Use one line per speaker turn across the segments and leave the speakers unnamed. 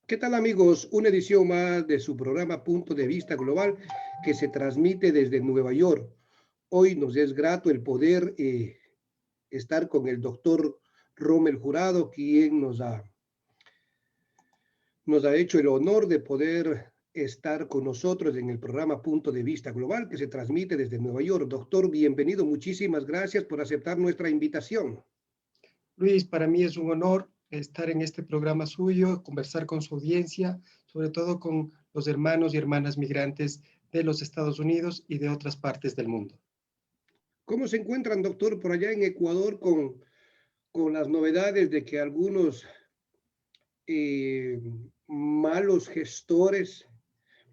¿Qué tal amigos? Una edición más de su programa Punto de Vista Global que se transmite desde Nueva York. Hoy nos es grato el poder estar con el doctor Rommel Jurado, quien nos ha hecho el honor de poder estar con nosotros en el programa Punto de Vista Global que se transmite desde Nueva York. Doctor, bienvenido. Muchísimas gracias por aceptar nuestra invitación.
Luis, para mí es un honor estar en este programa suyo, conversar con su audiencia, sobre todo con los hermanos y hermanas migrantes de los Estados Unidos y de otras partes del mundo.
¿Cómo se encuentran, doctor, por allá en Ecuador con las novedades de que algunos eh, malos gestores,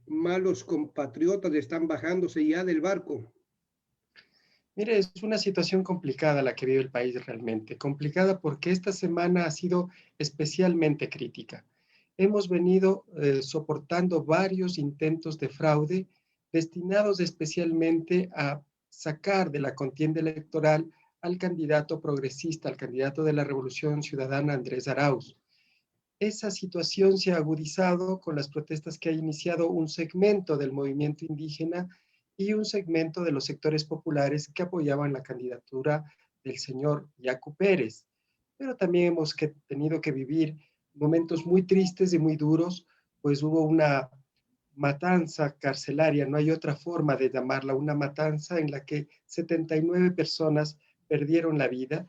malos compatriotas están bajándose ya del barco?
Mire, es una situación complicada la que vive el país realmente, complicada porque esta semana ha sido especialmente crítica. Hemos venido soportando varios intentos de fraude destinados especialmente a sacar de la contienda electoral al candidato progresista, al candidato de la Revolución Ciudadana, Andrés Arauz. Esa situación se ha agudizado con las protestas que ha iniciado un segmento del movimiento indígena y un segmento de los sectores populares que apoyaban la candidatura del señor Yacu Pérez. Pero también hemos tenido que vivir momentos muy tristes y muy duros, pues hubo una matanza carcelaria, no hay otra forma de llamarla, una matanza en la que 79 personas perdieron la vida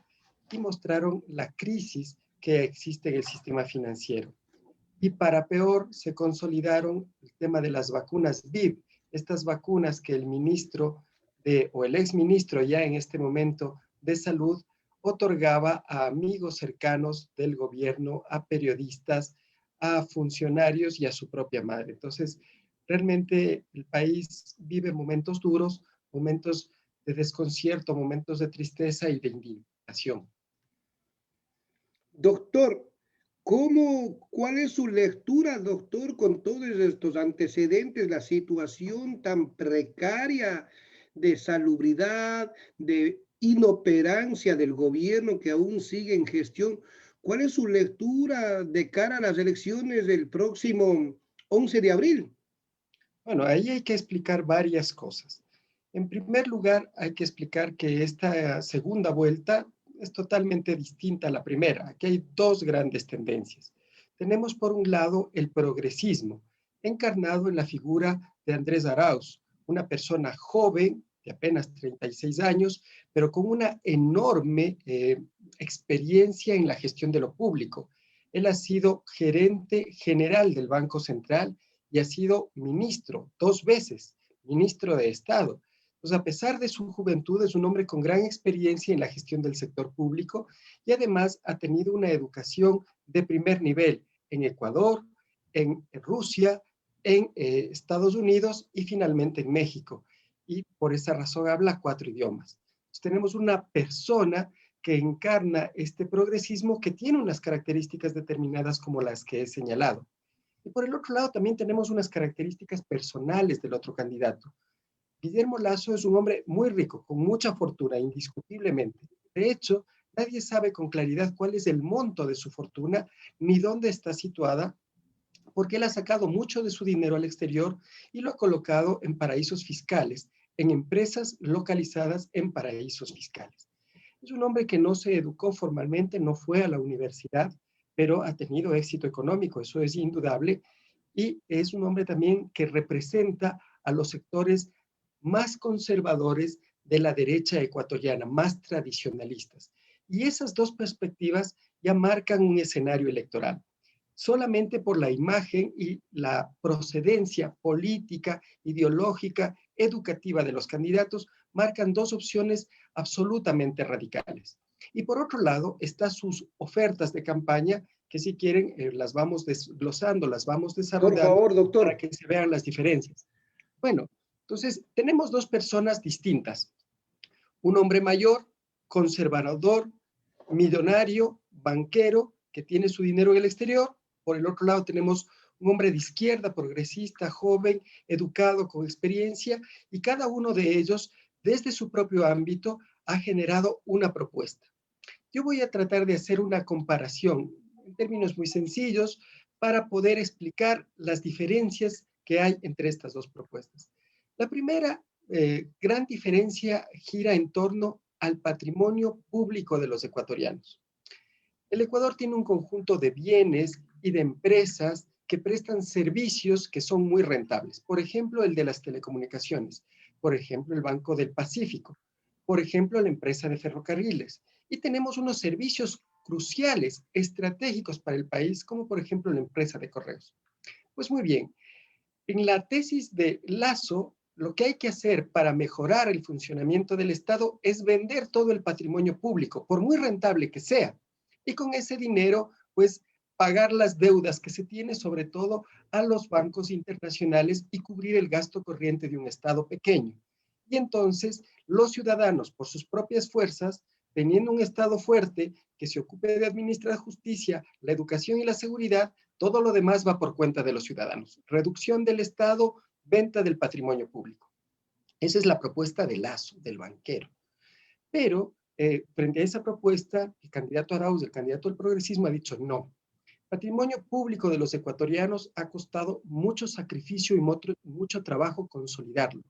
y mostraron la crisis que existe en el sistema financiero. Y para peor, se consolidaron el tema de las vacunas VIP, estas vacunas que el ministro o el exministro ya en este momento de salud otorgaba a amigos cercanos del gobierno, a periodistas, a funcionarios y a su propia madre. Entonces, realmente el país vive momentos duros, momentos de desconcierto, momentos de tristeza y de indignación.
Doctor, ¿cuál es su lectura, doctor, con todos estos antecedentes, la situación tan precaria de salubridad, de inoperancia del gobierno que aún sigue en gestión? ¿Cuál es su lectura de cara a las elecciones del próximo 11 de abril?
Bueno, ahí hay que explicar varias cosas. En primer lugar, hay que explicar que esta segunda vuelta es totalmente distinta a la primera. Aquí hay dos grandes tendencias. Tenemos por un lado el progresismo, encarnado en la figura de Andrés Arauz, una persona joven de apenas 36 años, pero con una enorme experiencia en la gestión de lo público. Él ha sido gerente general del Banco Central y ha sido ministro 2 veces, ministro de Estado. Pues a pesar de su juventud, es un hombre con gran experiencia en la gestión del sector público y además ha tenido una educación de primer nivel en Ecuador, en Rusia, en Estados Unidos y finalmente en México. Y por esa razón habla 4 idiomas. Entonces, tenemos una persona que encarna este progresismo que tiene unas características determinadas como las que he señalado. Y por el otro lado también tenemos unas características personales del otro candidato. Guillermo Lasso es un hombre muy rico, con mucha fortuna, indiscutiblemente. De hecho, nadie sabe con claridad cuál es el monto de su fortuna ni dónde está situada, porque él ha sacado mucho de su dinero al exterior y lo ha colocado en paraísos fiscales, en empresas localizadas en paraísos fiscales. Es un hombre que no se educó formalmente, no fue a la universidad, pero ha tenido éxito económico, eso es indudable, y es un hombre también que representa a los sectores más conservadores de la derecha ecuatoriana, más tradicionalistas. Y esas dos perspectivas ya marcan un escenario electoral. Solamente por la imagen y la procedencia política, ideológica, educativa de los candidatos, marcan dos opciones absolutamente radicales. Y por otro lado, están sus ofertas de campaña, que si quieren las vamos desglosando, las vamos
Por
desarrollando
favor, doctor.
para que se vean las diferencias. Bueno, entonces tenemos dos personas distintas. Un hombre mayor, conservador, millonario, banquero, que tiene su dinero en el exterior. Por el otro lado tenemos un hombre de izquierda, progresista, joven, educado, con experiencia, y cada uno de ellos, desde su propio ámbito, ha generado una propuesta. Yo voy a tratar de hacer una comparación en términos muy sencillos para poder explicar las diferencias que hay entre estas dos propuestas. La primera gran diferencia gira en torno al patrimonio público de los ecuatorianos. El Ecuador tiene un conjunto de bienes y de empresas que prestan servicios que son muy rentables. Por ejemplo, el de las telecomunicaciones. Por ejemplo, el Banco del Pacífico. Por ejemplo, la empresa de ferrocarriles. Y tenemos unos servicios cruciales, estratégicos para el país, como por ejemplo la empresa de correos. Pues muy bien, en la tesis de Lazo, lo que hay que hacer para mejorar el funcionamiento del Estado es vender todo el patrimonio público, por muy rentable que sea. Y con ese dinero, pues, pagar las deudas que se tiene, sobre todo a los bancos internacionales, y cubrir el gasto corriente de un Estado pequeño. Y entonces, los ciudadanos, por sus propias fuerzas, teniendo un Estado fuerte que se ocupe de administrar justicia, la educación y la seguridad, todo lo demás va por cuenta de los ciudadanos. Reducción del Estado, venta del patrimonio público. Esa es la propuesta de Lazo, del banquero. Pero frente a esa propuesta, el candidato Arauz, el candidato al progresismo, ha dicho no. Patrimonio público de los ecuatorianos ha costado mucho sacrificio y mucho trabajo consolidarlo.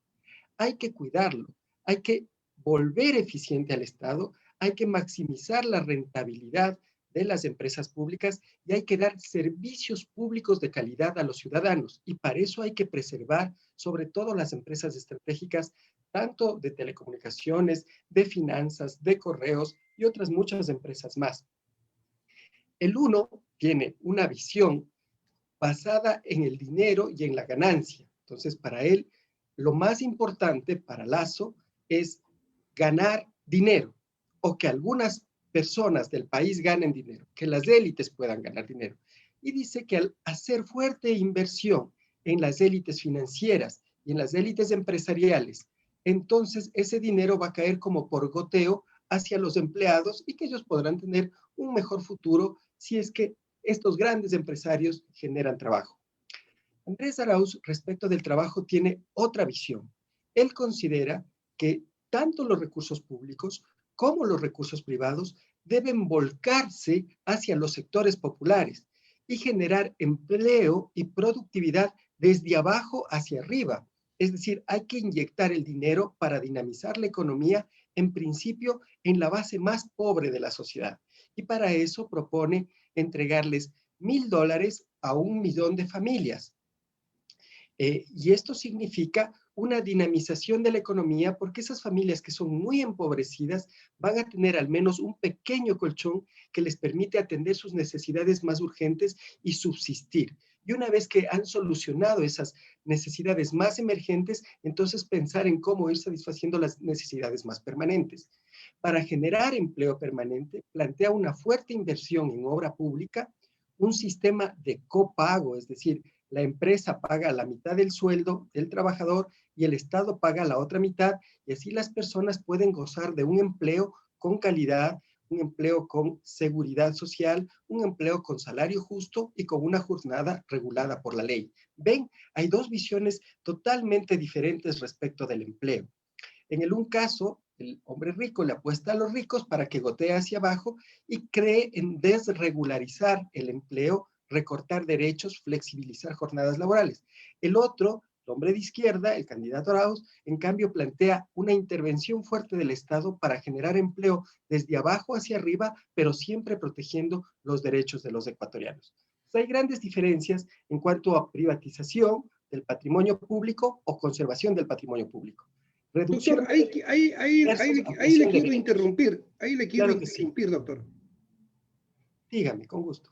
Hay que cuidarlo, hay que volver eficiente al Estado, hay que maximizar la rentabilidad de las empresas públicas y hay que dar servicios públicos de calidad a los ciudadanos. Y para eso hay que preservar sobre todo las empresas estratégicas, tanto de telecomunicaciones, de finanzas, de correos y otras muchas empresas más. El uno tiene una visión basada en el dinero y en la ganancia. Entonces, para él, lo más importante para Lazo es ganar dinero o que algunas personas del país ganen dinero, que las élites puedan ganar dinero. Y dice que al hacer fuerte inversión en las élites financieras y en las élites empresariales, entonces ese dinero va a caer como por goteo hacia los empleados y que ellos podrán tener un mejor futuro si es que estos grandes empresarios generan trabajo. Andrés Arauz, respecto del trabajo, tiene otra visión. Él considera que tanto los recursos públicos como los recursos privados deben volcarse hacia los sectores populares y generar empleo y productividad desde abajo hacia arriba. Es decir, hay que inyectar el dinero para dinamizar la economía, en principio, en la base más pobre de la sociedad. Y para eso propone entregarles $1,000 a 1 millón de familias. Y esto significa una dinamización de la economía porque esas familias que son muy empobrecidas van a tener al menos un pequeño colchón que les permite atender sus necesidades más urgentes y subsistir. Y una vez que han solucionado esas necesidades más emergentes, entonces pensar en cómo ir satisfaciendo las necesidades más permanentes. Para generar empleo permanente, plantea una fuerte inversión en obra pública, un sistema de copago, es decir, la empresa paga la mitad del sueldo del trabajador y el Estado paga la otra mitad, y así las personas pueden gozar de un empleo con calidad, un empleo con seguridad social, un empleo con salario justo y con una jornada regulada por la ley. Ven, hay dos visiones totalmente diferentes respecto del empleo. En el un caso, el hombre rico le apuesta a los ricos para que gotee hacia abajo y cree en desregularizar el empleo, recortar derechos, flexibilizar jornadas laborales. El otro, el hombre de izquierda, el candidato Arauz, en cambio plantea una intervención fuerte del Estado para generar empleo desde abajo hacia arriba, pero siempre protegiendo los derechos de los ecuatorianos. Hay grandes diferencias en cuanto a privatización del patrimonio público o conservación del patrimonio público.
Doctor,
Reducción
ahí le quiero interrumpir,
Claro que sí.
doctor.
Dígame, con gusto.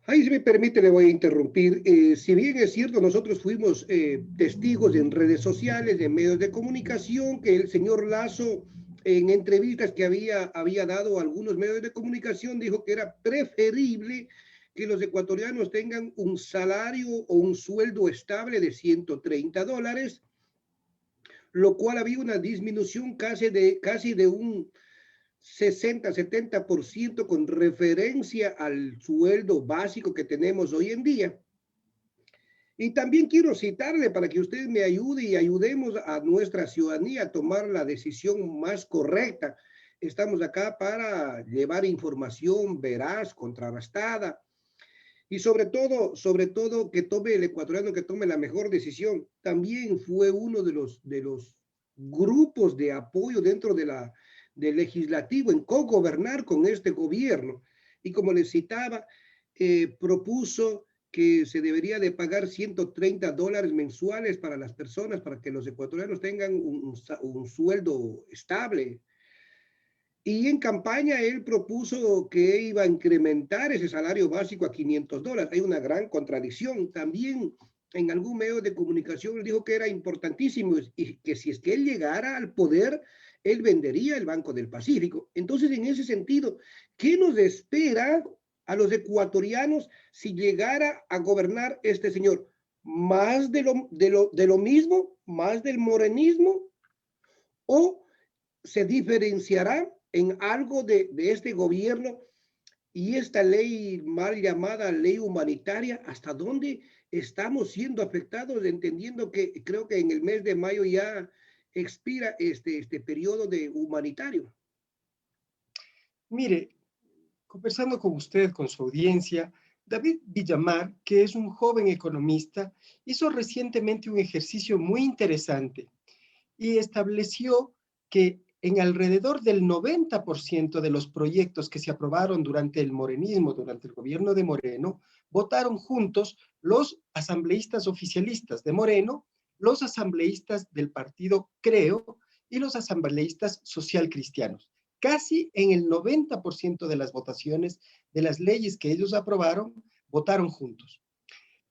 Ahí, si me permite, le voy a interrumpir. Si bien es cierto, nosotros fuimos testigos en redes sociales, en medios de comunicación, que el señor Lazo, en entrevistas que había dado a algunos medios de comunicación, dijo que era preferible que los ecuatorianos tengan un salario o un sueldo estable de $130, lo cual había una disminución casi de un 60-70% con referencia al sueldo básico que tenemos hoy en día. Y también quiero citarle para que usted me ayude y ayudemos a nuestra ciudadanía a tomar la decisión más correcta. Estamos acá para llevar información veraz, contrastada. Y sobre todo que tome el ecuatoriano, que tome la mejor decisión. También fue uno de los grupos de apoyo dentro de del legislativo en cogobernar con este gobierno. Y como les citaba, propuso que se debería de pagar $130 mensuales para las personas, para que los ecuatorianos tengan un sueldo estable. Y en campaña él propuso que iba a incrementar ese salario básico a $500. Hay una gran contradicción. También en algún medio de comunicación él dijo que era importantísimo y que si es que él llegara al poder, él vendería el Banco del Pacífico. Entonces, en ese sentido, ¿qué nos espera a los ecuatorianos si llegara a gobernar este señor? ¿Más de lo mismo? ¿Más del morenismo? ¿O se diferenciará en algo de este gobierno y esta ley mal llamada ley humanitaria? ¿Hasta dónde estamos siendo afectados? Entendiendo que creo que en el mes de mayo ya expira este periodo de humanitario.
Mire, conversando con usted, con su audiencia, David Villamar, que es un joven economista, hizo recientemente un ejercicio muy interesante y estableció que en alrededor del 90% de los proyectos que se aprobaron durante el morenismo, durante el gobierno de Moreno, votaron juntos los asambleístas oficialistas de Moreno, los asambleístas del partido Creo y los asambleístas social cristianos. Casi en el 90% de las votaciones de las leyes que ellos aprobaron, votaron juntos.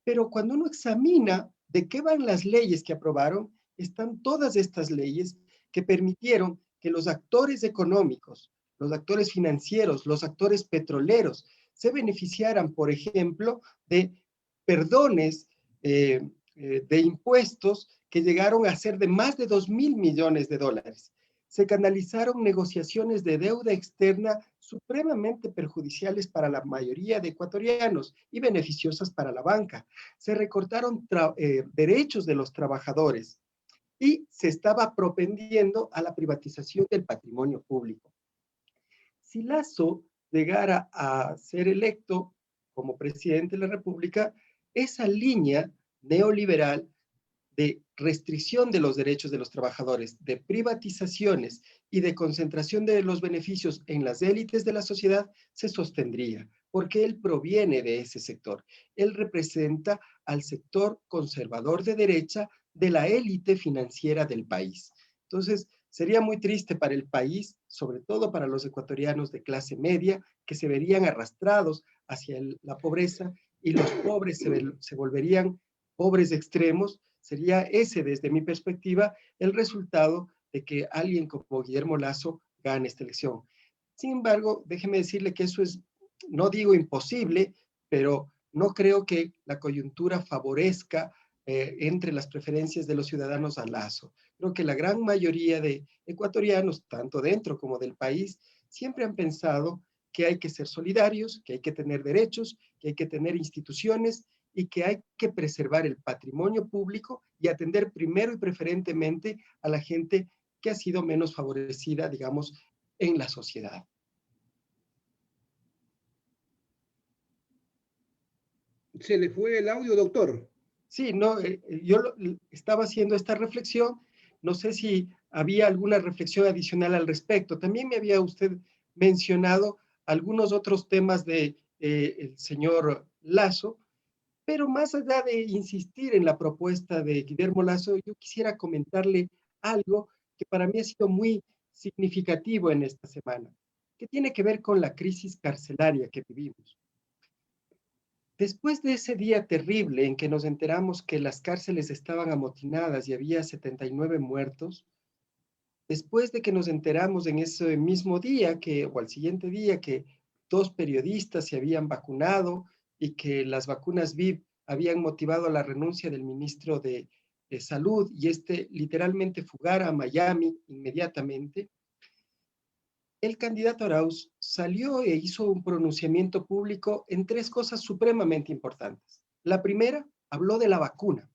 Pero cuando uno examina de qué van las leyes que aprobaron, están todas estas leyes que permitieron que los actores económicos, los actores financieros, los actores petroleros, se beneficiaran, por ejemplo, de perdones de impuestos que llegaron a ser de más de 2.000 millones de dólares. Se canalizaron negociaciones de deuda externa supremamente perjudiciales para la mayoría de ecuatorianos y beneficiosas para la banca. Se recortaron derechos de los trabajadores y se estaba propendiendo a la privatización del patrimonio público. Si Lazo llegara a ser electo como presidente de la República, esa línea neoliberal de restricción de los derechos de los trabajadores, de privatizaciones y de concentración de los beneficios en las élites de la sociedad se sostendría, porque él proviene de ese sector. Él representa al sector conservador de derecha de la élite financiera del país. Entonces, sería muy triste para el país, sobre todo para los ecuatorianos de clase media, que se verían arrastrados hacia la pobreza y los pobres se volverían pobres extremos. Sería ese, desde mi perspectiva, el resultado de que alguien como Guillermo Lasso gane esta elección. Sin embargo, déjeme decirle que eso es, no digo imposible, pero no creo que la coyuntura favorezca entre las preferencias de los ciudadanos a Lasso. Creo que la gran mayoría de ecuatorianos, tanto dentro como del país, siempre han pensado que hay que ser solidarios, que hay que tener derechos, que hay que tener instituciones y que hay que preservar el patrimonio público y atender primero y preferentemente a la gente que ha sido menos favorecida, digamos, en la sociedad.
Se le fue el audio, doctor.
Sí, no, yo estaba haciendo esta reflexión, no sé si había alguna reflexión adicional al respecto. También me había usted mencionado algunos otros temas de el señor Lasso, pero más allá de insistir en la propuesta de Guillermo Lasso, yo quisiera comentarle algo que para mí ha sido muy significativo en esta semana, que tiene que ver con la crisis carcelaria que vivimos. Después de ese día terrible en que nos enteramos que las cárceles estaban amotinadas y había 79 muertos, después de que nos enteramos en ese mismo día o al siguiente día que 2 periodistas se habían vacunado y que las vacunas VIP habían motivado la renuncia del ministro de Salud y este literalmente fugara a Miami inmediatamente, el candidato Arauz salió e hizo un pronunciamiento público en 3 cosas supremamente importantes. La primera, habló de la vacuna,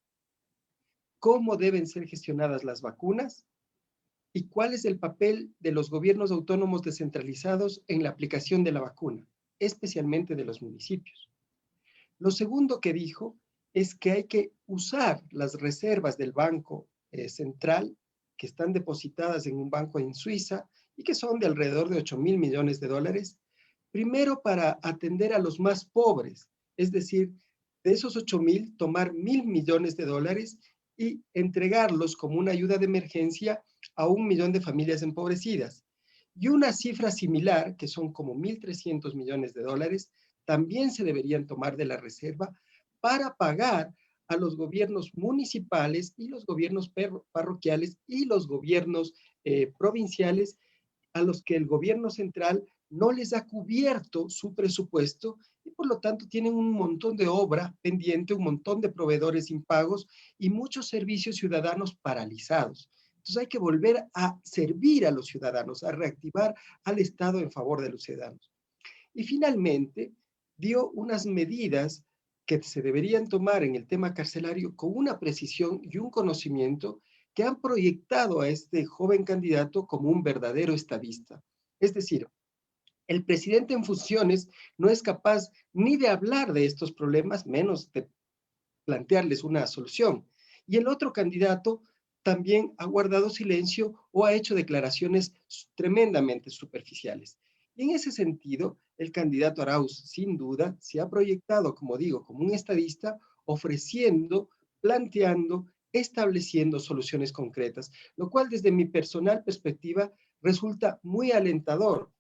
cómo deben ser gestionadas las vacunas y cuál es el papel de los gobiernos autónomos descentralizados en la aplicación de la vacuna, especialmente de los municipios. Lo segundo que dijo es que hay que usar las reservas del Banco Central, que están depositadas en un banco en Suiza y que son de alrededor de 8.000 millones de dólares, primero para atender a los más pobres, es decir, de esos 8.000, tomar 1.000 millones de dólares y entregarlos como una ayuda de emergencia a 1 millón de familias empobrecidas. Y una cifra similar, que son como 1.300 millones de dólares, también se deberían tomar de la reserva para pagar a los gobiernos municipales y los gobiernos parroquiales y los gobiernos provinciales, a los que el gobierno central no les ha cubierto su presupuesto y por lo tanto tienen un montón de obra pendiente, un montón de proveedores impagos y muchos servicios ciudadanos paralizados. Entonces hay que volver a servir a los ciudadanos, a reactivar al Estado en favor de los ciudadanos. Y finalmente dio unas medidas que se deberían tomar en el tema carcelario con una precisión y un conocimiento que han proyectado a este joven candidato como un verdadero estadista. Es decir, el presidente en funciones no es capaz ni de hablar de estos problemas, menos de plantearles una solución. Y el otro candidato también ha guardado silencio o ha hecho declaraciones tremendamente superficiales. Y en ese sentido, el candidato Arauz, sin duda, se ha proyectado, como digo, como un estadista, ofreciendo, planteando, estableciendo soluciones concretas, lo cual desde mi personal perspectiva resulta muy alentador.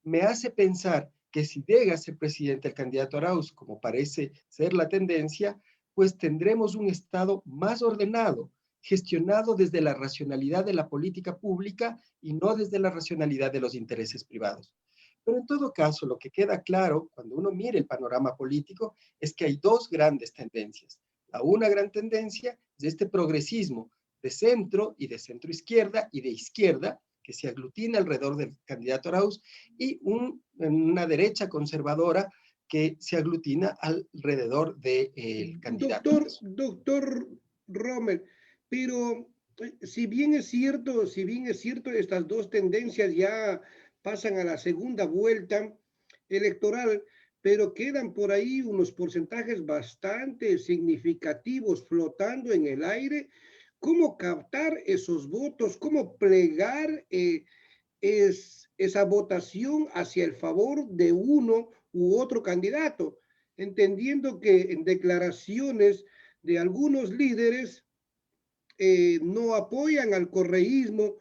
Me hace pensar que si llega a ser presidente el candidato Arauz, como parece ser la tendencia, pues tendremos un Estado más ordenado, gestionado desde la racionalidad de la política pública y no desde la racionalidad de los intereses privados. Pero en todo caso, lo que queda claro cuando uno mira el panorama político es que hay dos grandes tendencias. La una gran tendencia es este progresismo de centro y de centro izquierda y de izquierda, que se aglutina alrededor del candidato Arauz, y una derecha conservadora que se aglutina alrededor del candidato.
Doctor Rommel, pero si bien es cierto, estas dos tendencias ya pasan a la segunda vuelta electoral, pero quedan por ahí unos porcentajes bastante significativos flotando en el aire. ¿Cómo captar esos votos? ¿Cómo plegar esa votación hacia el favor de uno u otro candidato? Entendiendo que en declaraciones de algunos líderes no apoyan al correísmo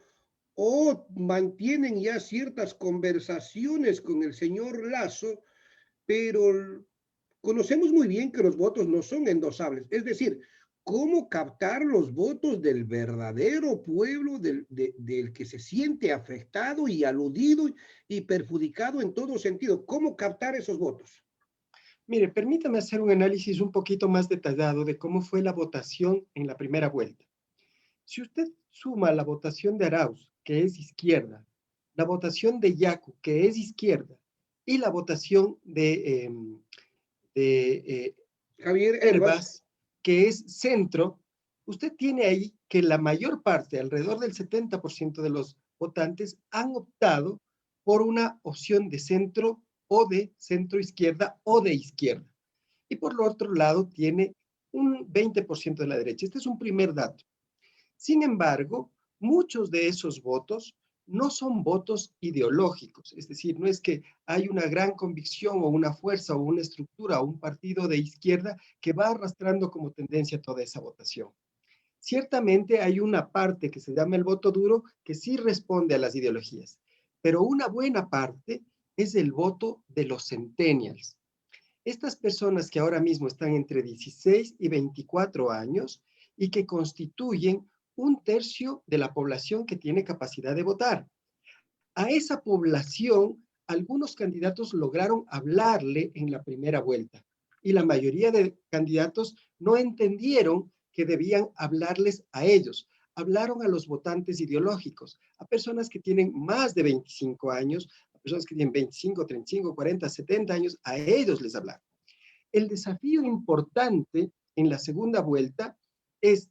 o mantienen ya ciertas conversaciones con el señor Lazo, pero conocemos muy bien que los votos no son endosables. Es decir, cómo captar los votos del verdadero pueblo, del que se siente afectado y aludido y perjudicado en todo sentido. ¿Cómo captar esos votos?
Mire, permítame hacer un análisis un poquito más detallado de cómo fue la votación en la primera vuelta. Si usted suma la votación de Arauz, que es izquierda, la votación de Yacu, que es izquierda, y la votación de
Javier Herbas,
Herbas, que es centro, usted tiene ahí que la mayor parte, alrededor del 70% de los votantes, han optado por una opción de centro o de centro izquierda o de izquierda. Y por el otro lado tiene un 20% de la derecha. Este es un primer dato. Sin embargo, muchos de esos votos no son votos ideológicos, es decir, no es que hay una gran convicción o una fuerza o una estructura o un partido de izquierda que va arrastrando como tendencia toda esa votación. Ciertamente hay una parte que se llama el voto duro que sí responde a las ideologías, pero una buena parte es el voto de los centennials. Estas personas que ahora mismo están entre 16 y 24 años y que constituyen un tercio de la población que tiene capacidad de votar. A esa población, algunos candidatos lograron hablarle en la primera vuelta y la mayoría de candidatos no entendieron que debían hablarles a ellos. Hablaron a los votantes ideológicos, a personas que tienen más de 25 años, a personas que tienen 25, 35, 40, 70 años, a ellos les hablaron. El desafío importante en la segunda vuelta es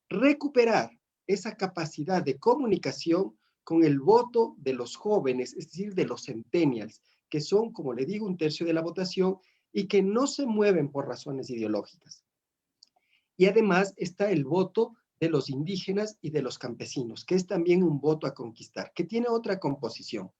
recuperar esa capacidad de comunicación con el voto de los jóvenes, es decir, de los centennials, que son, como le digo, un tercio de la votación y que no se mueven por razones ideológicas. Y además está el voto de los indígenas y de los campesinos, que es también un voto a conquistar, que tiene otra composición.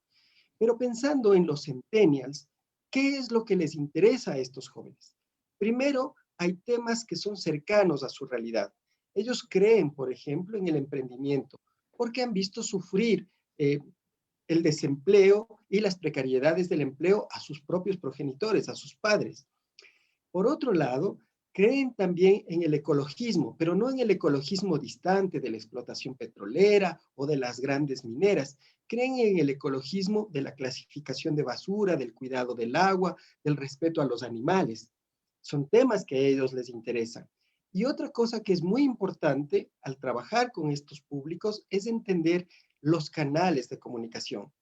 Pero pensando en los centennials, ¿qué es lo que les interesa a estos jóvenes? Primero, hay temas que son cercanos a su realidad. Ellos creen, por ejemplo, en el emprendimiento, porque han visto sufrir el desempleo y las precariedades del empleo a sus propios progenitores, a sus padres. Por otro lado, creen también en el ecologismo, pero no en el ecologismo distante de la explotación petrolera o de las grandes mineras. Creen en el ecologismo de la clasificación de basura, del cuidado del agua, del respeto a los animales. Son temas que a ellos les interesan. Y otra cosa que es muy importante al trabajar con estos públicos es entender los canales de comunicación.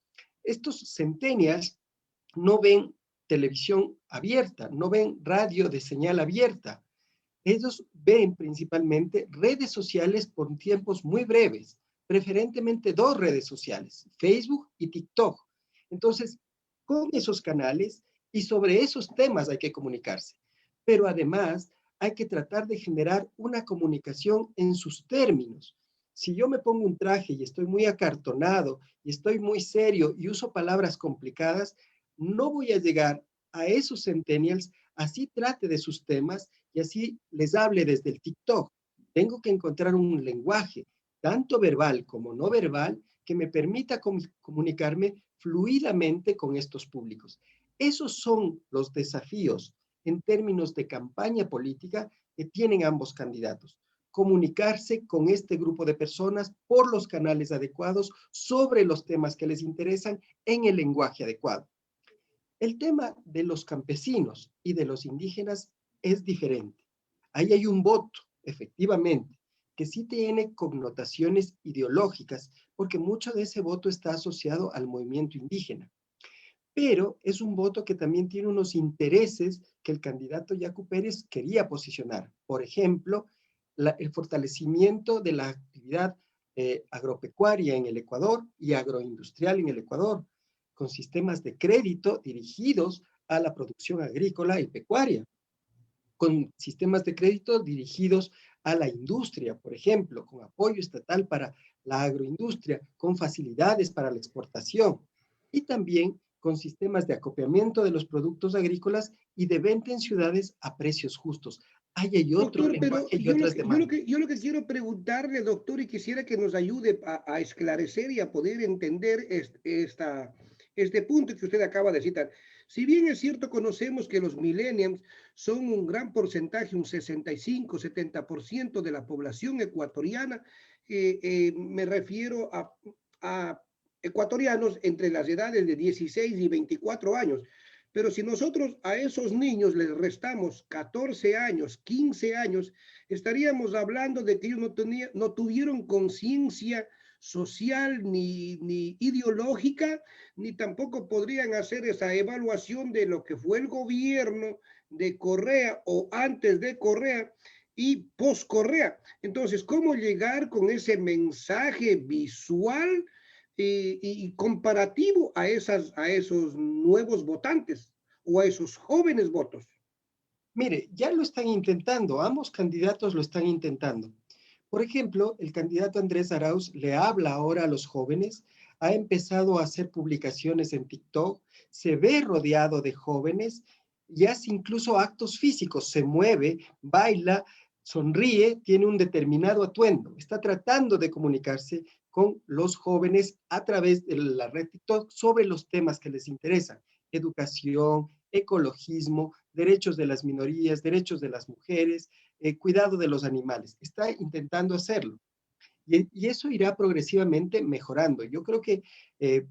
Estos centennials no ven televisión abierta, no ven radio de señal abierta. Ellos ven principalmente redes sociales por tiempos muy breves, preferentemente dos redes sociales, Facebook y TikTok. Entonces, con esos canales y sobre esos temas hay que comunicarse. Pero además hay que tratar de generar una comunicación en sus términos. Si yo me pongo un traje y estoy muy acartonado y estoy muy serio y uso palabras complicadas, no voy a llegar a esos centennials, así trate de sus temas y así les hable desde el TikTok. Tengo que encontrar un lenguaje, tanto verbal como no verbal, que me permita comunicarme fluidamente con estos públicos. Esos son los desafíos en términos de campaña política que tienen ambos candidatos. Comunicarse con este grupo de personas por los canales adecuados sobre los temas que les interesan en el lenguaje adecuado. El tema de los campesinos y de los indígenas es diferente. Ahí hay un voto, efectivamente, que sí tiene connotaciones ideológicas, porque mucho de ese voto está asociado al movimiento indígena. Pero es un voto que también tiene unos intereses que el candidato Yacu Pérez quería posicionar. Por ejemplo, el fortalecimiento de la actividad agropecuaria en el Ecuador y agroindustrial en el Ecuador, con sistemas de crédito dirigidos a la producción agrícola y pecuaria, con sistemas de crédito dirigidos a la industria, por ejemplo, con apoyo estatal para la agroindustria, con facilidades para la exportación y también con sistemas de acopiamiento de los productos agrícolas y de venta en ciudades a precios justos. Ahí hay otro
Doctor, pero
lenguaje y otras demandas.
yo lo que quiero preguntarle, doctor, y quisiera que nos ayude a esclarecer y a poder entender este punto que usted acaba de citar. Si bien es cierto, conocemos que los millennials son un gran porcentaje, un 65, 70% de la población ecuatoriana, me refiero a ecuatorianos entre las edades de 16 y 24 años. Pero si nosotros a esos niños les restamos 14 años, 15 años, estaríamos hablando de que ellos no tuvieron conciencia social ni ideológica, ni tampoco podrían hacer esa evaluación de lo que fue el gobierno de Correa o antes de Correa y post Correa. Entonces, ¿cómo llegar con ese mensaje visual y comparativo a esos nuevos votantes o a esos jóvenes votos?
Mire, ya lo están intentando, ambos candidatos lo están intentando. Por ejemplo, el candidato Andrés Arauz le habla ahora a los jóvenes, ha empezado a hacer publicaciones en TikTok, se ve rodeado de jóvenes y hace incluso actos físicos, se mueve, baila, sonríe, tiene un determinado atuendo, está tratando de comunicarse con los jóvenes a través de la red TikTok sobre los temas que les interesan, educación, ecologismo, derechos de las minorías, derechos de las mujeres, cuidado de los animales. Está intentando hacerlo. Y eso irá progresivamente mejorando. Yo creo que,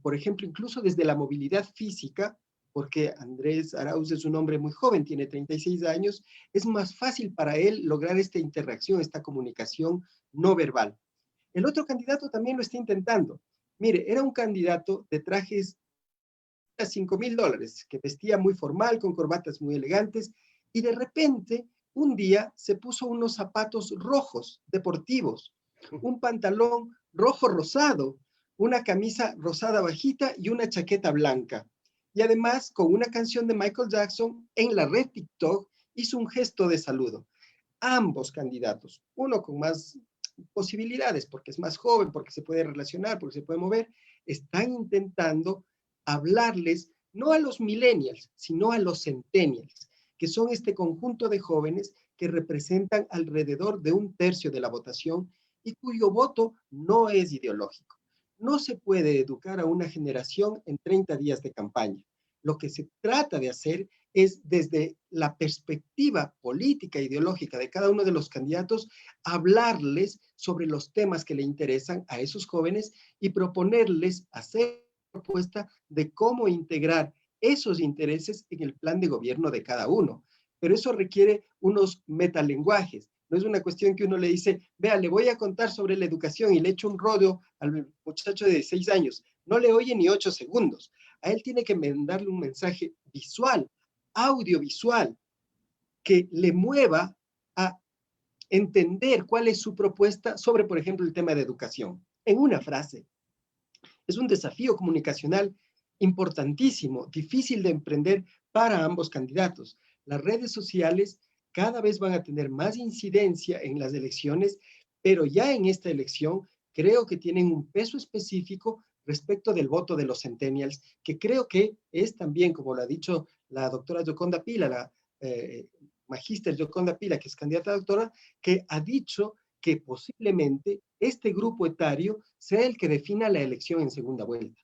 por ejemplo, incluso desde la movilidad física, porque Andrés Arauz es un hombre muy joven, tiene 36 años, es más fácil para él lograr esta interacción, esta comunicación no verbal. El otro candidato también lo está intentando. Mire, era un candidato de trajes a $5,000, que vestía muy formal, con corbatas muy elegantes, y de repente, un día se puso unos zapatos rojos, deportivos, un pantalón rojo rosado, una camisa rosada bajita y una chaqueta blanca. Y además, con una canción de Michael Jackson, en la red TikTok hizo un gesto de saludo. Ambos candidatos, uno con más posibilidades, porque es más joven, porque se puede relacionar, porque se puede mover, están intentando hablarles no a los millennials, sino a los centennials, que son este conjunto de jóvenes que representan alrededor de un tercio de la votación y cuyo voto no es ideológico. No se puede educar a una generación en 30 días de campaña. Lo que se trata de hacer es, desde la perspectiva política e ideológica de cada uno de los candidatos, hablarles sobre los temas que le interesan a esos jóvenes y proponerles hacer una propuesta de cómo integrar esos intereses en el plan de gobierno de cada uno. Pero eso requiere unos metalenguajes. No es una cuestión que uno le dice, vea, le voy a contar sobre la educación y le echo un rodeo al muchacho de 6 años. No le oye ni 8 segundos. A él tiene que mandarle un mensaje visual, audiovisual, que le mueva a entender cuál es su propuesta sobre, por ejemplo, el tema de educación. En una frase. Es un desafío comunicacional importantísimo, difícil de emprender para ambos candidatos. Las redes sociales cada vez van a tener más incidencia en las elecciones, pero ya en esta elección creo que tienen un peso específico respecto del voto de los centennials, que creo que es también, como lo ha dicho la doctora Yoconda Pila, la magíster Yoconda Pila, que es candidata a doctora, que ha dicho que posiblemente este grupo etario sea el que defina la elección en segunda vuelta.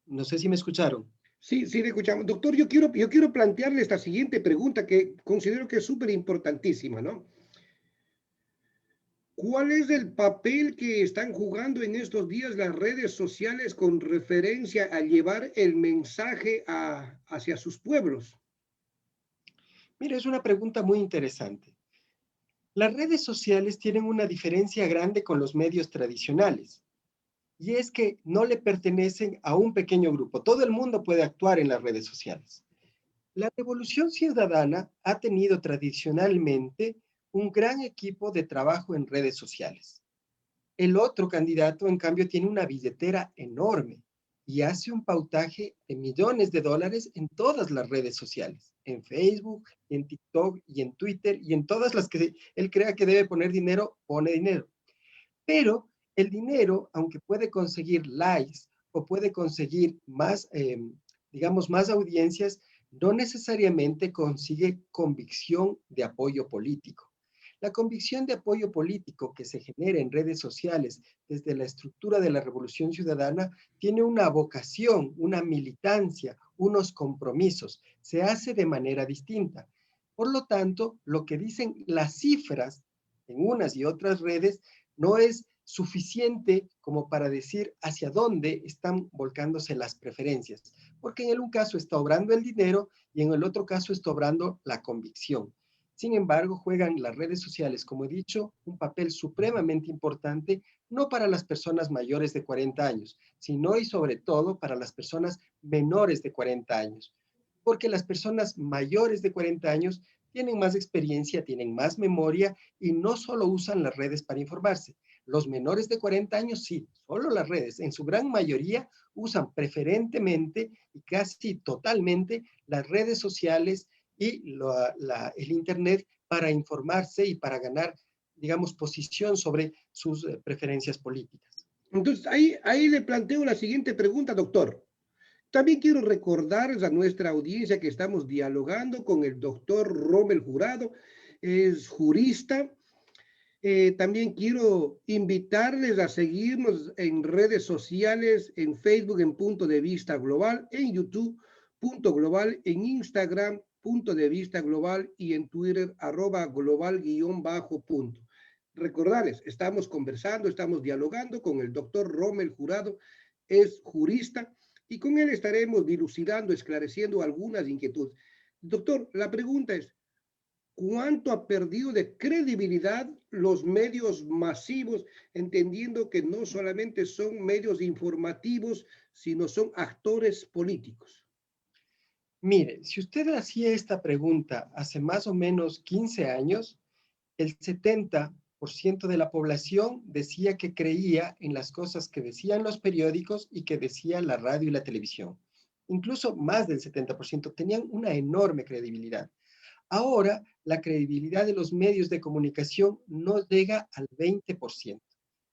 No sé si me escucharon.
Sí, sí, le escuchamos. Doctor, yo quiero plantearle esta siguiente pregunta que considero que es súper importantísima, ¿no? ¿Cuál es el papel que están jugando en estos días las redes sociales con referencia a llevar el mensaje hacia sus pueblos?
Mira, es una pregunta muy interesante. Las redes sociales tienen una diferencia grande con los medios tradicionales, y es que no le pertenecen a un pequeño grupo. Todo el mundo puede actuar en las redes sociales. La Revolución Ciudadana ha tenido tradicionalmente un gran equipo de trabajo en redes sociales. El otro candidato, en cambio, tiene una billetera enorme y hace un pautaje de millones de dólares en todas las redes sociales, en Facebook, en TikTok y en Twitter y en todas las que él crea que debe poner dinero, pone dinero. Pero el dinero, aunque puede conseguir likes o puede conseguir más, digamos, más audiencias, no necesariamente consigue convicción de apoyo político. La convicción de apoyo político que se genera en redes sociales desde la estructura de la Revolución Ciudadana tiene una vocación, una militancia, unos compromisos. Se hace de manera distinta. Por lo tanto, lo que dicen las cifras en unas y otras redes no es suficiente como para decir hacia dónde están volcándose las preferencias, porque en el un caso está obrando el dinero y en el otro caso está obrando la convicción. Sin embargo, juegan las redes sociales, como he dicho, un papel supremamente importante, no para las personas mayores de 40 años, sino y sobre todo para las personas menores de 40 años. Porque las personas mayores de 40 años tienen más experiencia, tienen más memoria y no solo usan las redes para informarse. Los menores de 40 años sí, solo las redes, en su gran mayoría usan preferentemente y casi totalmente las redes sociales y el Internet para informarse y para ganar, digamos, posición sobre sus preferencias políticas.
Entonces, ahí le planteo la siguiente pregunta, doctor. También quiero recordarles a nuestra audiencia que estamos dialogando con el doctor Rommel Jurado, es jurista. También quiero invitarles a seguirnos en redes sociales, en Facebook en Punto de Vista Global, en YouTube Punto Global, en Instagram Punto de Vista Global y en Twitter @global_punto. Recordarles, estamos conversando, estamos dialogando con el doctor Rommel Jurado, es jurista, y con él estaremos dilucidando, esclareciendo algunas inquietudes. Doctor, la pregunta es, ¿cuánto ha perdido de credibilidad los medios masivos, entendiendo que no solamente son medios informativos, sino son actores políticos?
Mire, si usted hacía esta pregunta hace más o menos 15 años, el 70 40% de la población decía que creía en las cosas que decían los periódicos y que decía la radio y la televisión. Incluso más del 70% tenían una enorme credibilidad. Ahora, la credibilidad de los medios de comunicación no llega al 20%.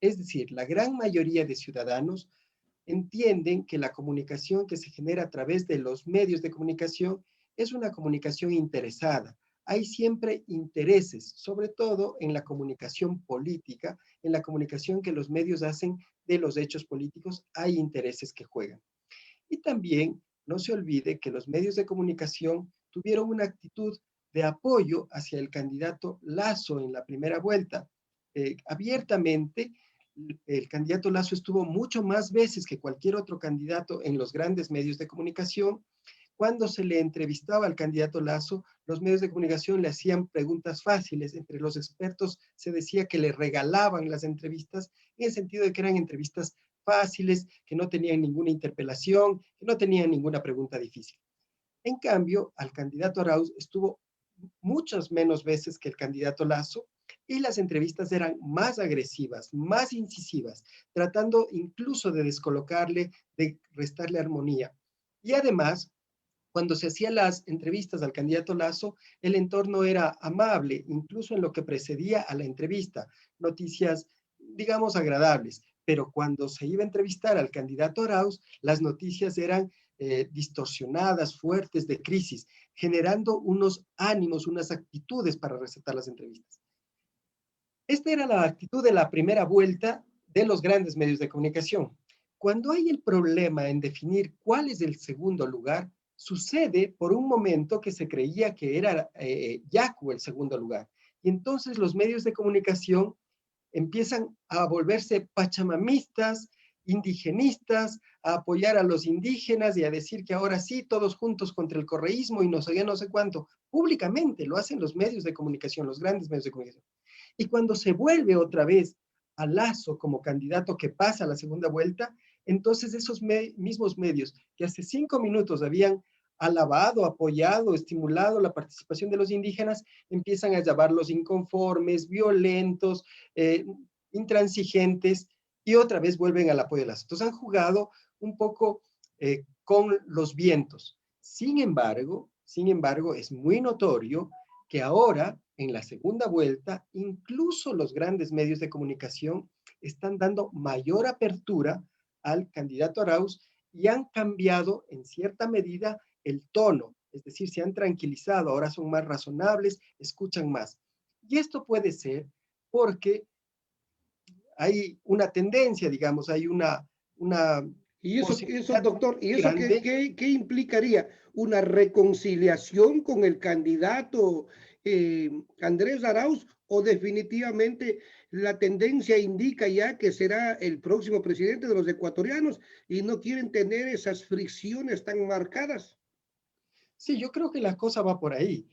Es decir, la gran mayoría de ciudadanos entienden que la comunicación que se genera a través de los medios de comunicación es una comunicación interesada. Hay siempre intereses, sobre todo en la comunicación política, en la comunicación que los medios hacen de los hechos políticos, hay intereses que juegan. Y también no se olvide que los medios de comunicación tuvieron una actitud de apoyo hacia el candidato Lasso en la primera vuelta. Abiertamente, el candidato Lasso estuvo mucho más veces que cualquier otro candidato en los grandes medios de comunicación. Cuando se le entrevistaba al candidato Lasso, los medios de comunicación le hacían preguntas fáciles. Entre los expertos se decía que le regalaban las entrevistas, en el sentido de que eran entrevistas fáciles, que no tenían ninguna interpelación, que no tenían ninguna pregunta difícil. En cambio, al candidato Arauz estuvo muchas menos veces que el candidato Lasso y las entrevistas eran más agresivas, más incisivas, tratando incluso de descolocarle, de restarle armonía. Y además, cuando se hacían las entrevistas al candidato Lasso, el entorno era amable, incluso en lo que precedía a la entrevista, noticias, digamos, agradables. Pero cuando se iba a entrevistar al candidato Arauz, las noticias eran distorsionadas, fuertes, de crisis, generando unos ánimos, unas actitudes para recetar las entrevistas. Esta era la actitud de la primera vuelta de los grandes medios de comunicación. Cuando hay el problema en definir cuál es el segundo lugar, sucede por un momento que se creía que era Yacu el segundo lugar. Y entonces los medios de comunicación empiezan a volverse pachamamistas, indigenistas, a apoyar a los indígenas y a decir que ahora sí, todos juntos contra el correísmo y no sé, no sé cuánto. Públicamente lo hacen los medios de comunicación, los grandes medios de comunicación. Y cuando se vuelve otra vez a Lasso como candidato que pasa a la segunda vuelta, entonces esos mismos medios que hace 5 minutos habían alabado, apoyado, estimulado la participación de los indígenas, empiezan a llamarlos inconformes, violentos, intransigentes, y otra vez vuelven al apoyo de Lasso. Entonces han jugado un poco con los vientos. Sin embargo, es muy notorio que ahora, en la segunda vuelta, incluso los grandes medios de comunicación están dando mayor apertura al candidato Arauz y han cambiado en cierta medida el tono, es decir, se han tranquilizado, ahora son más razonables, escuchan más. Y esto puede ser porque hay una tendencia, digamos, hay una
Y eso,
posibilidad
doctor, ¿y eso
grande.
qué implicaría? ¿Una reconciliación con el candidato Andrés Arauz o definitivamente la tendencia indica ya que será el próximo presidente de los ecuatorianos y no quieren tener esas fricciones tan marcadas?
Sí, yo creo que la cosa va por ahí.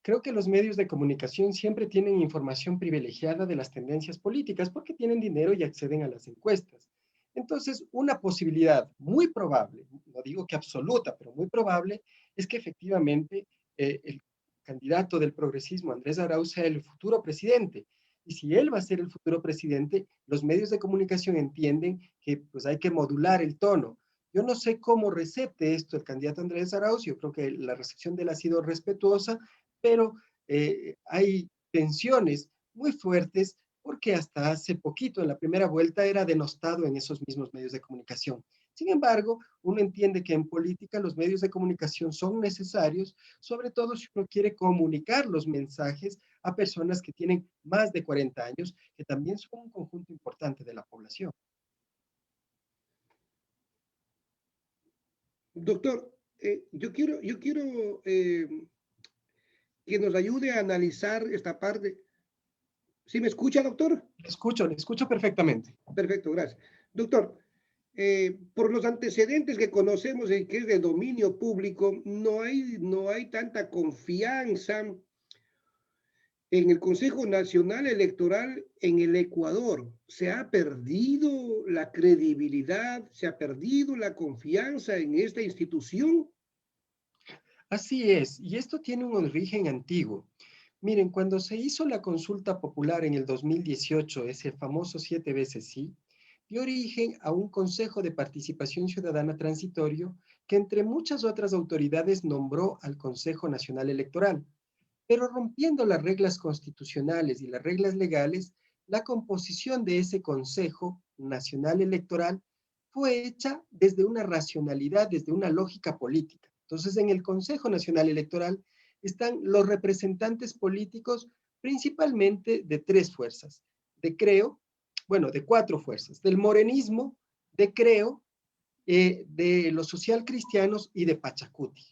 Creo que los medios de comunicación siempre tienen información privilegiada de las tendencias políticas porque tienen dinero y acceden a las encuestas. Entonces, una posibilidad muy probable, no digo que absoluta, pero muy probable, es que efectivamente el candidato del progresismo, Andrés Arauz, sea el futuro presidente. Y si él va a ser el futuro presidente, los medios de comunicación entienden que pues hay que modular el tono. Yo no sé cómo recepte esto el candidato Andrés Arauz, yo creo que la recepción de él ha sido respetuosa, pero hay tensiones muy fuertes porque hasta hace poquito, en la primera vuelta, era denostado en esos mismos medios de comunicación. Sin embargo, uno entiende que en política los medios de comunicación son necesarios, sobre todo si uno quiere comunicar los mensajes a personas que tienen más de 40 años, que también son un conjunto importante de la población.
Doctor, yo quiero que nos ayude a analizar esta parte. ¿Sí me escucha, doctor?
Le escucho perfectamente.
Perfecto, gracias. Doctor, por los antecedentes que conocemos y que es de dominio público, no hay tanta confianza en el Consejo Nacional Electoral en el Ecuador. Se ha perdido la credibilidad, se ha perdido la confianza en esta institución.
Así es, y esto tiene un origen antiguo. Miren, cuando se hizo la consulta popular en el 2018, ese famoso 7 veces sí, dio origen a un Consejo de Participación Ciudadana transitorio que entre muchas otras autoridades nombró al Consejo Nacional Electoral. Pero rompiendo las reglas constitucionales y las reglas legales, la composición de ese Consejo Nacional Electoral fue hecha desde una racionalidad, desde una lógica política. Entonces, en el Consejo Nacional Electoral están los representantes políticos principalmente de tres fuerzas, de Creo, bueno, de cuatro fuerzas, del morenismo, de Creo, de los socialcristianos y de Pachacuti.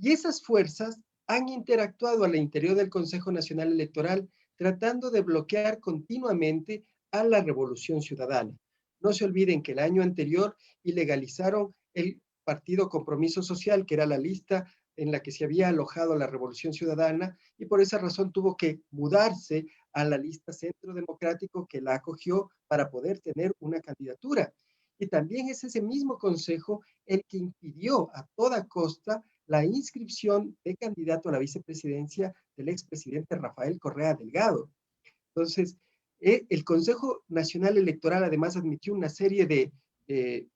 Y esas fuerzas han interactuado al interior del Consejo Nacional Electoral tratando de bloquear continuamente a la Revolución Ciudadana. No se olviden que el año anterior ilegalizaron el Partido Compromiso Social, que era la lista en la que se había alojado la Revolución Ciudadana, y por esa razón tuvo que mudarse a la lista Centro Democrático que la acogió para poder tener una candidatura. Y también es ese mismo consejo el que impidió a toda costa la inscripción de candidato a la vicepresidencia del expresidente Rafael Correa Delgado. Entonces, el Consejo Nacional Electoral además admitió una serie de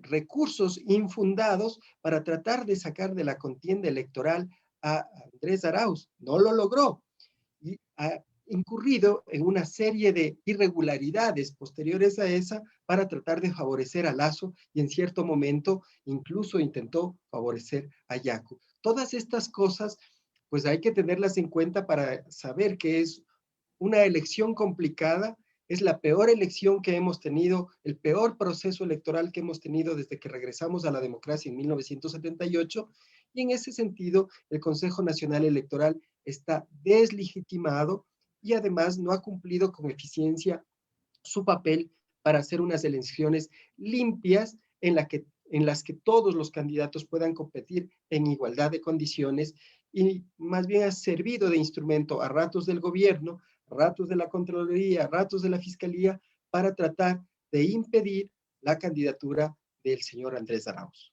recursos infundados para tratar de sacar de la contienda electoral a Andrés Arauz. No lo logró y ha incurrido en una serie de irregularidades posteriores a esa para tratar de favorecer a Lazo y en cierto momento incluso intentó favorecer a Yacu. Todas estas cosas, pues hay que tenerlas en cuenta para saber que es una elección complicada, es la peor elección que hemos tenido, el peor proceso electoral que hemos tenido desde que regresamos a la democracia en 1978, y en ese sentido el Consejo Nacional Electoral está deslegitimado y además no ha cumplido con eficiencia su papel para hacer unas elecciones limpias en las que todos los candidatos puedan competir en igualdad de condiciones y más bien ha servido de instrumento a ratos del gobierno, a ratos de la Contraloría, a ratos de la Fiscalía para tratar de impedir la candidatura del señor Andrés Arauz.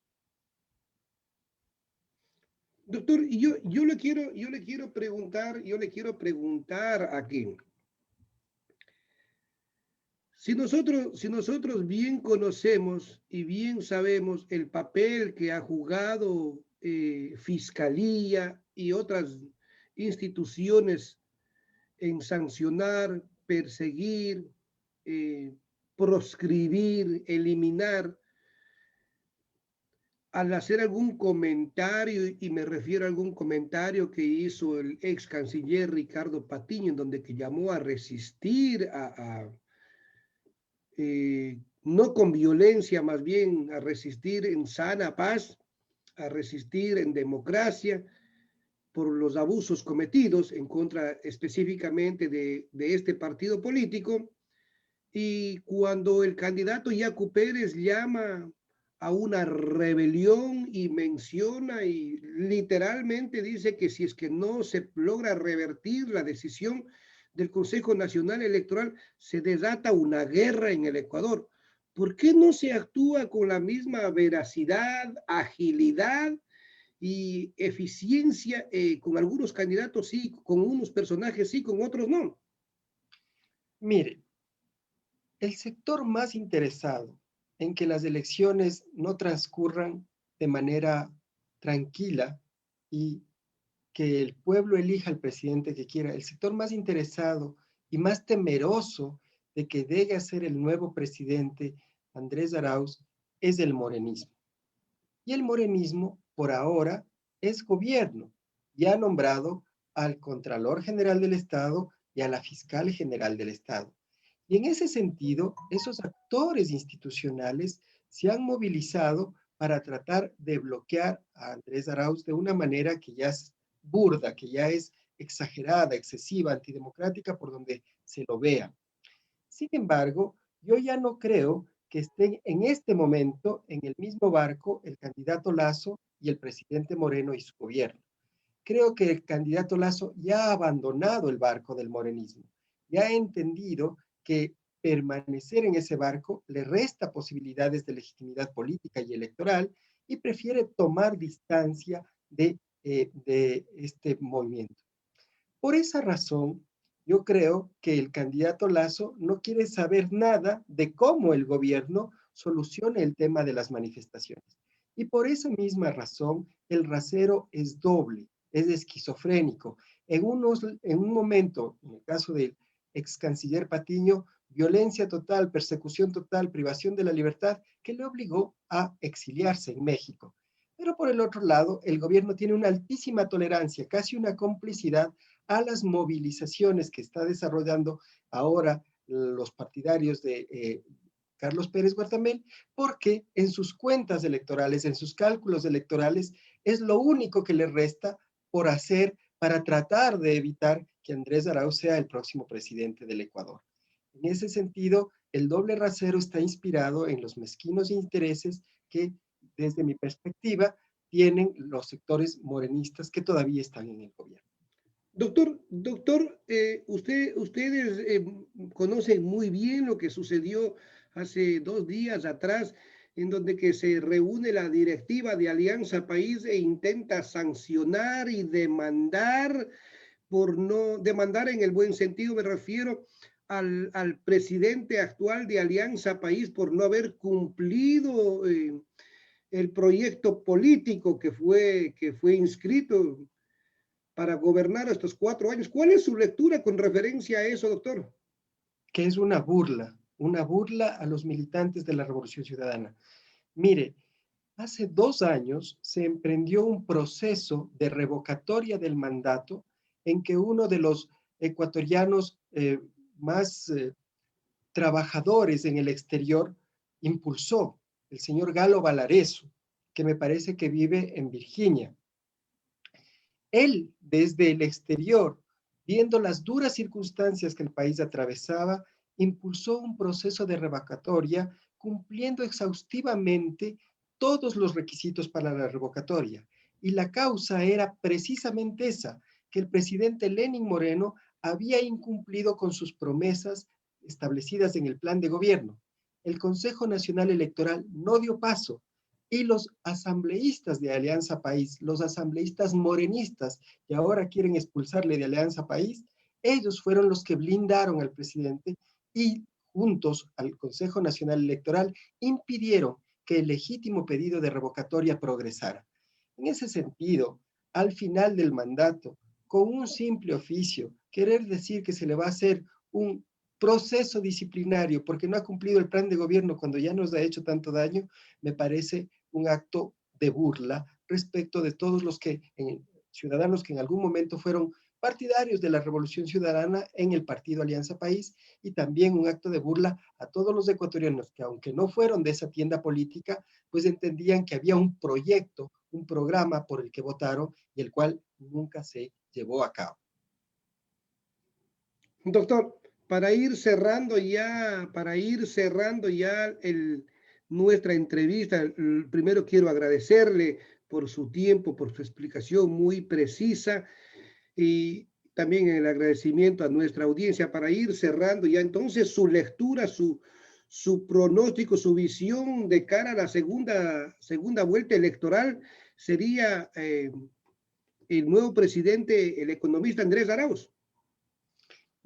Doctor, y yo le quiero preguntar aquí. Si nosotros bien conocemos y bien sabemos el papel que ha jugado Fiscalía y otras instituciones en sancionar, perseguir, eh, proscribir, eliminar, al hacer algún comentario, y me refiero a algún comentario que hizo el ex canciller Ricardo Patiño, en donde que llamó a resistir, no con violencia, más bien a resistir en sana paz, a resistir en democracia por los abusos cometidos en contra específicamente de este partido político. Y cuando el candidato Yacu Pérez llama a una rebelión y menciona y literalmente dice que si es que no se logra revertir la decisión del Consejo Nacional Electoral, se desata una guerra en el Ecuador. ¿Por qué no se actúa con la misma veracidad, agilidad y eficiencia con algunos candidatos sí, con unos personajes sí, con otros no?
Mire, el sector más interesado en que las elecciones no transcurran de manera tranquila y que el pueblo elija al presidente que quiera, el sector más interesado y más temeroso de que llegue a ser el nuevo presidente Andrés Arauz es el morenismo. Y el morenismo, por ahora, es gobierno y ha nombrado al Contralor General del Estado y a la Fiscal General del Estado. Y en ese sentido, esos actores institucionales se han movilizado para tratar de bloquear a Andrés Arauz de una manera que ya es burda, que ya es exagerada, excesiva, antidemocrática, por donde se lo vea. Sin embargo, yo ya no creo que estén en este momento en el mismo barco el candidato Lazo y el presidente Moreno y su gobierno. Creo que el candidato Lazo ya ha abandonado el barco del morenismo, ya ha entendido que permanecer en ese barco le resta posibilidades de legitimidad política y electoral y prefiere tomar distancia de este movimiento. Por esa razón, yo creo que el candidato Lasso no quiere saber nada de cómo el gobierno solucione el tema de las manifestaciones. Y por esa misma razón, el rasero es doble, es esquizofrénico. En un momento, en el caso del ex canciller Patiño, violencia total, persecución total, privación de la libertad, que le obligó a exiliarse en México. Pero por el otro lado, el gobierno tiene una altísima tolerancia, casi una complicidad a las movilizaciones que está desarrollando ahora los partidarios de Carlos Pérez Guatamel, porque en sus cuentas electorales, en sus cálculos electorales, es lo único que le resta por hacer para tratar de evitar que Andrés Arauz sea el próximo presidente del Ecuador. En ese sentido, el doble rasero está inspirado en los mezquinos intereses que, desde mi perspectiva, tienen los sectores morenistas que todavía están en el gobierno.
Doctor, ustedes conocen muy bien lo que sucedió hace 2 días atrás, en donde que se reúne la directiva de Alianza País e intenta sancionar y demandar por no, demandar en el buen sentido, me refiero al presidente actual de Alianza País por no haber cumplido el proyecto político que fue inscrito para gobernar estos 4 años. ¿Cuál es su lectura con referencia a eso, doctor?
Que es una burla a los militantes de la Revolución Ciudadana. Mire, hace 2 años se emprendió un proceso de revocatoria del mandato en que uno de los ecuatorianos más trabajadores en el exterior impulsó, el señor Galo Valareso, que me parece que vive en Virginia. Él, desde el exterior, viendo las duras circunstancias que el país atravesaba, impulsó un proceso de revocatoria cumpliendo exhaustivamente todos los requisitos para la revocatoria. Y la causa era precisamente esa, que el presidente Lenín Moreno había incumplido con sus promesas establecidas en el plan de gobierno. El Consejo Nacional Electoral no dio paso y los asambleístas de Alianza País, los asambleístas morenistas que ahora quieren expulsarle de Alianza País, ellos fueron los que blindaron al presidente y juntos al Consejo Nacional Electoral impidieron que el legítimo pedido de revocatoria progresara. En ese sentido, al final del mandato, con un simple oficio, querer decir que se le va a hacer un proceso disciplinario porque no ha cumplido el plan de gobierno cuando ya nos ha hecho tanto daño, me parece un acto de burla respecto de todos los ciudadanos que en algún momento fueron partidarios de la Revolución Ciudadana en el partido Alianza País, y también un acto de burla a todos los ecuatorianos que, aunque no fueron de esa tienda política, pues entendían que había un proyecto, un programa por el que votaron y el cual nunca se llevó a cabo.
Doctor, para ir cerrando ya nuestra entrevista, primero quiero agradecerle por su tiempo, por su explicación muy precisa y también el agradecimiento a nuestra audiencia para ir cerrando ya entonces su lectura, su pronóstico, su visión de cara a la segunda vuelta electoral sería el nuevo presidente, el economista Andrés Arauz.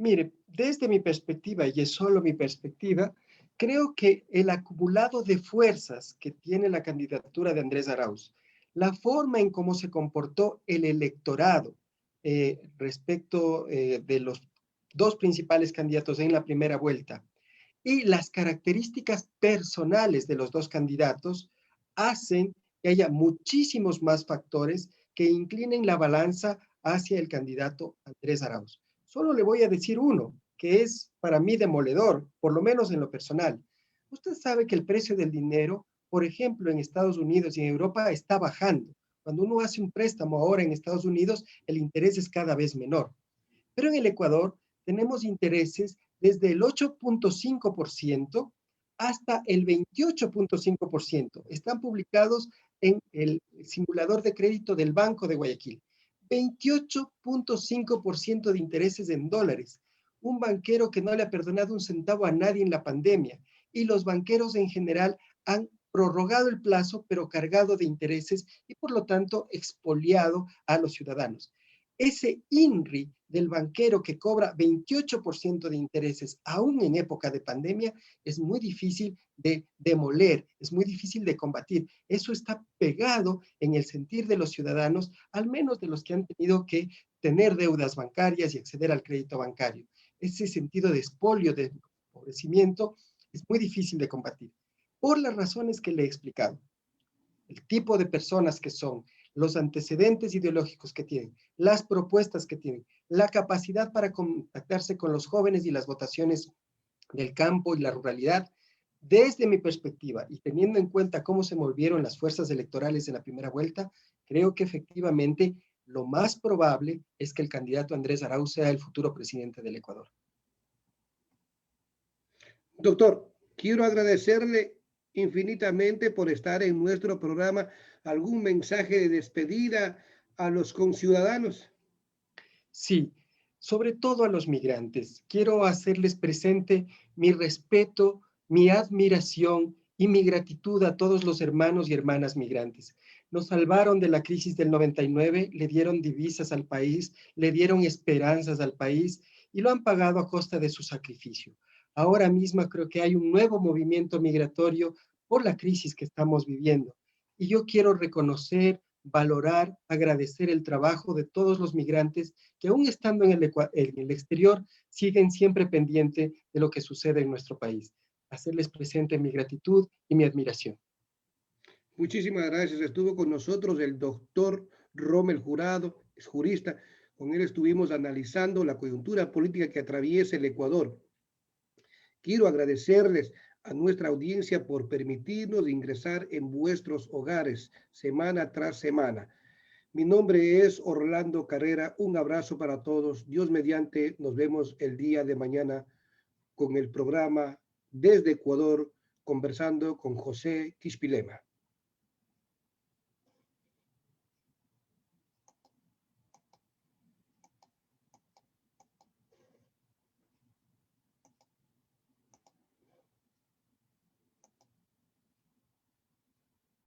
Mire, desde mi perspectiva, y es solo mi perspectiva, creo que el acumulado de fuerzas que tiene la candidatura de Andrés Arauz, la forma en cómo se comportó el electorado respecto de los dos principales candidatos en la primera vuelta y las características personales de los dos candidatos hacen que haya muchísimos más factores que inclinen la balanza hacia el candidato Andrés Arauz. Solo le voy a decir uno, que es para mí demoledor, por lo menos en lo personal. Usted sabe que el precio del dinero, por ejemplo, en Estados Unidos y en Europa está bajando. Cuando uno hace un préstamo ahora en Estados Unidos, el interés es cada vez menor. Pero en el Ecuador tenemos intereses desde el 8.5% hasta el 28.5%. Están publicados en el simulador de crédito del Banco de Guayaquil. 28.5% de intereses en dólares. Un banquero que no le ha perdonado un centavo a nadie en la pandemia. Y los banqueros en general han prorrogado el plazo, pero cargado de intereses y por lo tanto expoliado a los ciudadanos. ese INRI del banquero que cobra 28% de intereses, aún en época de pandemia, es muy difícil de demoler, es muy difícil de combatir. Eso está pegado en el sentir de los ciudadanos, al menos de los que han tenido que tener deudas bancarias y acceder al crédito bancario. Ese sentido de expolio, de empobrecimiento, es muy difícil de combatir, por las razones que le he explicado. El tipo de personas que son, los antecedentes ideológicos que tienen, las propuestas que tienen, la capacidad para contactarse con los jóvenes y las votaciones del campo y la ruralidad. Desde mi perspectiva y teniendo en cuenta cómo se movieron las fuerzas electorales en la primera vuelta, creo que efectivamente lo más probable es que el candidato Andrés Arauz sea el futuro presidente del Ecuador.
Doctor, quiero agradecerle infinitamente por estar en nuestro programa. ¿Algún mensaje de despedida a los conciudadanos?
Sí, sobre todo a los migrantes. Quiero hacerles presente mi respeto, mi admiración y mi gratitud a todos los hermanos y hermanas migrantes. Nos salvaron de la crisis del 99, le dieron divisas al país, le dieron esperanzas al país y lo han pagado a costa de su sacrificio. Ahora mismo creo que hay un nuevo movimiento migratorio por la crisis que estamos viviendo. Y yo quiero reconocer, valorar, agradecer el trabajo de todos los migrantes que aún estando en el exterior siguen siempre pendiente de lo que sucede en nuestro país. Hacerles presente mi gratitud y mi admiración.
Muchísimas gracias. Estuvo con nosotros el doctor Rommel Jurado, es jurista. Con él estuvimos analizando la coyuntura política que atraviesa el Ecuador. Quiero agradecerles a nuestra audiencia por permitirnos ingresar en vuestros hogares semana tras semana. Mi nombre es Orlando Carrera. Un abrazo para todos. Dios mediante, nos vemos el día de mañana con el programa Desde Ecuador, conversando con José Quispilema.